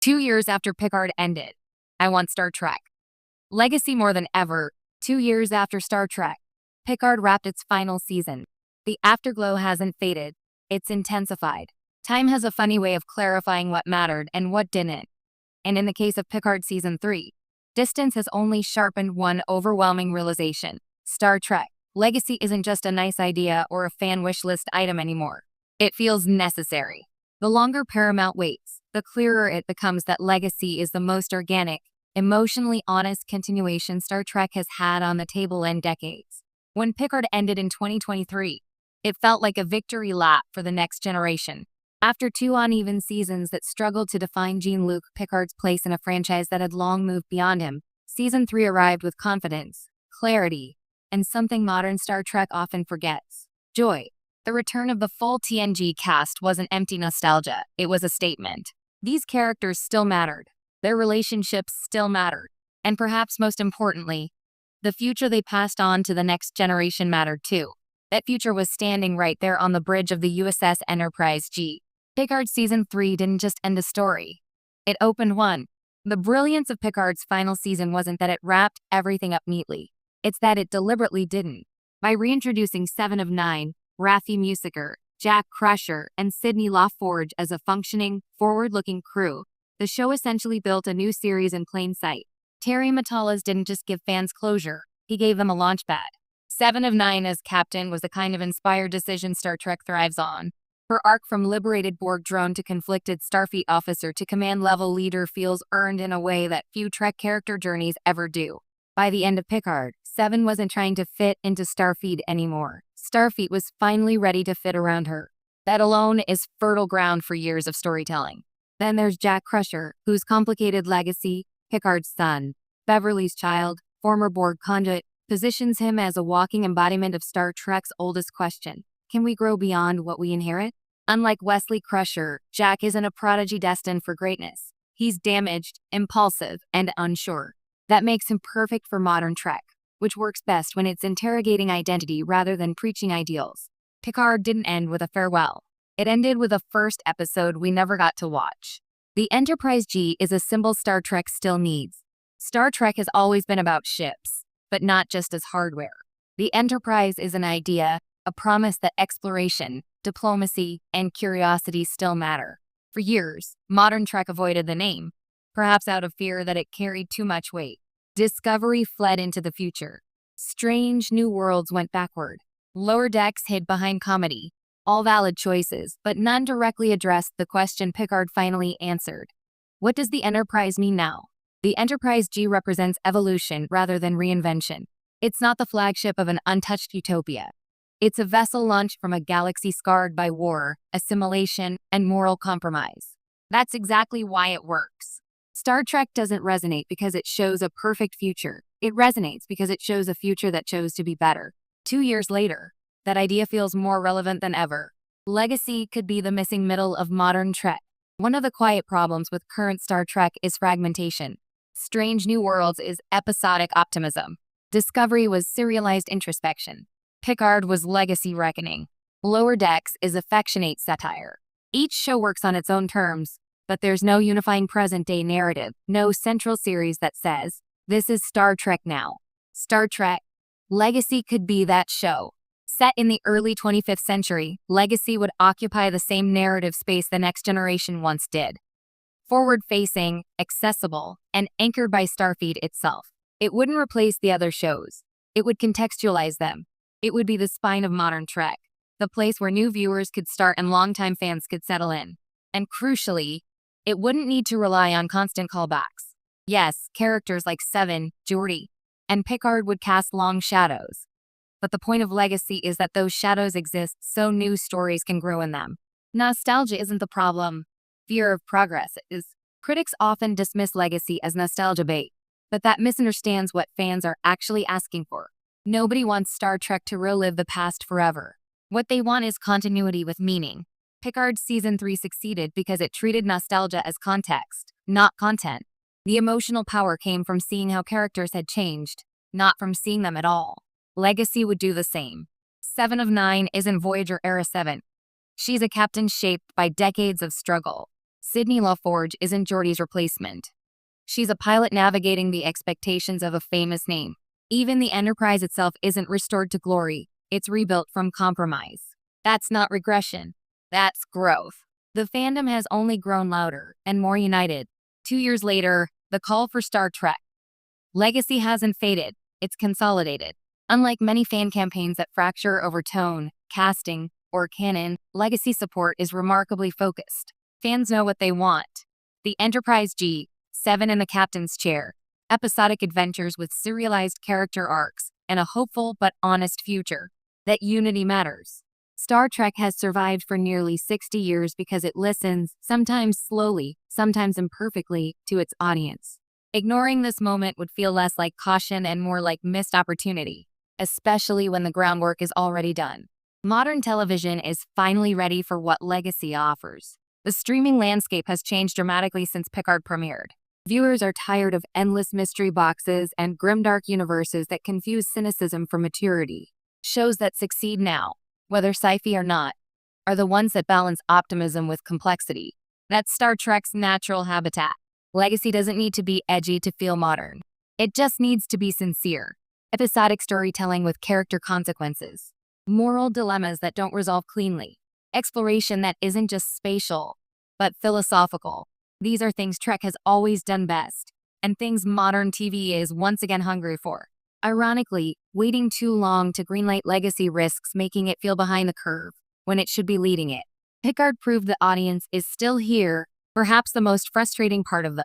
2 years after Picard ended, I want Star Trek. Legacy more than ever. 2 years after Star Trek, Picard wrapped its final season. The afterglow hasn't faded, it's intensified. Time has a funny way of clarifying what mattered and what didn't. And in the case of Picard Season 3, distance has only sharpened one overwhelming realization. Star Trek Legacy isn't just a nice idea or a fan wish list item anymore. It feels necessary. The longer Paramount waits, the clearer it becomes that Legacy is the most organic, emotionally honest continuation Star Trek has had on the table in decades. When Picard ended in 2023, it felt like a victory lap for the next generation. After 2 uneven seasons that struggled to define Jean-Luc Picard's place in a franchise that had long moved beyond him, Season 3 arrived with confidence, clarity, and something modern Star Trek often forgets: joy. The return of the full TNG cast wasn't empty nostalgia, it was a statement. These characters still mattered. Their relationships still mattered. And perhaps most importantly, the future they passed on to the next generation mattered too. That future was standing right there on the bridge of the USS Enterprise G. Picard Season 3 didn't just end a story. It opened one. The brilliance of Picard's final season wasn't that it wrapped everything up neatly. It's that it deliberately didn't. By reintroducing 7 of 9, Raffi Musiker, Jack Crusher, and Sidney LaForge as a functioning, forward-looking crew, the show essentially built a new series in plain sight. Terry Matalas didn't just give fans closure, he gave them a launchpad. 7 of 9 as captain was the kind of inspired decision Star Trek thrives on. Her arc from liberated Borg drone to conflicted Starfleet officer to command-level leader feels earned in a way that few Trek character journeys ever do. By the end of Picard, 7 wasn't trying to fit into Starfleet anymore. Starfleet was finally ready to fit around her. That alone is fertile ground for years of storytelling. Then there's Jack Crusher, whose complicated legacy, Picard's son, Beverly's child, former Borg conduit, positions him as a walking embodiment of Star Trek's oldest question: can we grow beyond what we inherit? Unlike Wesley Crusher, Jack isn't a prodigy destined for greatness. He's damaged, impulsive, and unsure. That makes him perfect for modern Trek, which works best when it's interrogating identity rather than preaching ideals. Picard didn't end with a farewell. It ended with a first episode we never got to watch. The Enterprise G is a symbol Star Trek still needs. Star Trek has always been about ships, but not just as hardware. The Enterprise is an idea, a promise that exploration, diplomacy, and curiosity still matter. For years, modern Trek avoided the name, perhaps out of fear that it carried too much weight. Discovery fled into the future. Strange new worlds went backward. Lower Decks hid behind comedy. All valid choices, but none directly addressed the question Picard finally answered. What does the Enterprise mean now? The Enterprise G represents evolution rather than reinvention. It's not the flagship of an untouched utopia. It's a vessel launched from a galaxy scarred by war, assimilation, and moral compromise. That's exactly why it works. Star Trek doesn't resonate because it shows a perfect future. It resonates because it shows a future that chose to be better. 2 years later, that idea feels more relevant than ever. Legacy could be the missing middle of modern Trek. One of the quiet problems with current Star Trek is fragmentation. Strange New Worlds is episodic optimism. Discovery was serialized introspection. Picard was legacy reckoning. Lower Decks is affectionate satire. Each show works on its own terms, but there's no unifying present-day narrative, no central series that says, this is Star Trek now. Star Trek Legacy could be that show. Set in the early 25th century, Legacy would occupy the same narrative space the next generation once did. Forward-facing, accessible, and anchored by Starfleet itself. It wouldn't replace the other shows. It would contextualize them. It would be the spine of modern Trek, the place where new viewers could start and longtime fans could settle in. And crucially, it wouldn't need to rely on constant callbacks. Yes, characters like Seven, Geordi, and Picard would cast long shadows. But the point of Legacy is that those shadows exist so new stories can grow in them. Nostalgia isn't the problem. Fear of progress is. Critics often dismiss Legacy as nostalgia bait, but that misunderstands what fans are actually asking for. Nobody wants Star Trek to relive the past forever. What they want is continuity with meaning. Picard Season 3 succeeded because it treated nostalgia as context, not content. The emotional power came from seeing how characters had changed, not from seeing them at all. Legacy would do the same. 7 of 9 isn't Voyager-era 7. She's a captain shaped by decades of struggle. Sydney LaForge isn't Geordi's replacement. She's a pilot navigating the expectations of a famous name. Even the Enterprise itself isn't restored to glory, it's rebuilt from compromise. That's not regression. That's growth. The fandom has only grown louder and more united. 2 years later, the call for Star Trek. Legacy hasn't faded, it's consolidated. Unlike many fan campaigns that fracture over tone, casting, or canon, Legacy support is remarkably focused. Fans know what they want. The Enterprise G7 in the captain's chair, episodic adventures with serialized character arcs, and a hopeful but honest future. That unity matters. Star Trek has survived for nearly 60 years because it listens, sometimes slowly, sometimes imperfectly, to its audience. Ignoring this moment would feel less like caution and more like missed opportunity, especially when the groundwork is already done. Modern television is finally ready for what Legacy offers. The streaming landscape has changed dramatically since Picard premiered. Viewers are tired of endless mystery boxes and grimdark universes that confuse cynicism for maturity. Shows that succeed now, whether sci-fi or not, are the ones that balance optimism with complexity. That's Star Trek's natural habitat. Legacy doesn't need to be edgy to feel modern. It just needs to be sincere. Episodic storytelling with character consequences. Moral dilemmas that don't resolve cleanly. Exploration that isn't just spatial, but philosophical. These are things Trek has always done best, and things modern TV is once again hungry for. Ironically, waiting too long to greenlight Legacy risks making it feel behind the curve, when it should be leading it. Picard proved the audience is still here, perhaps the most frustrating part of the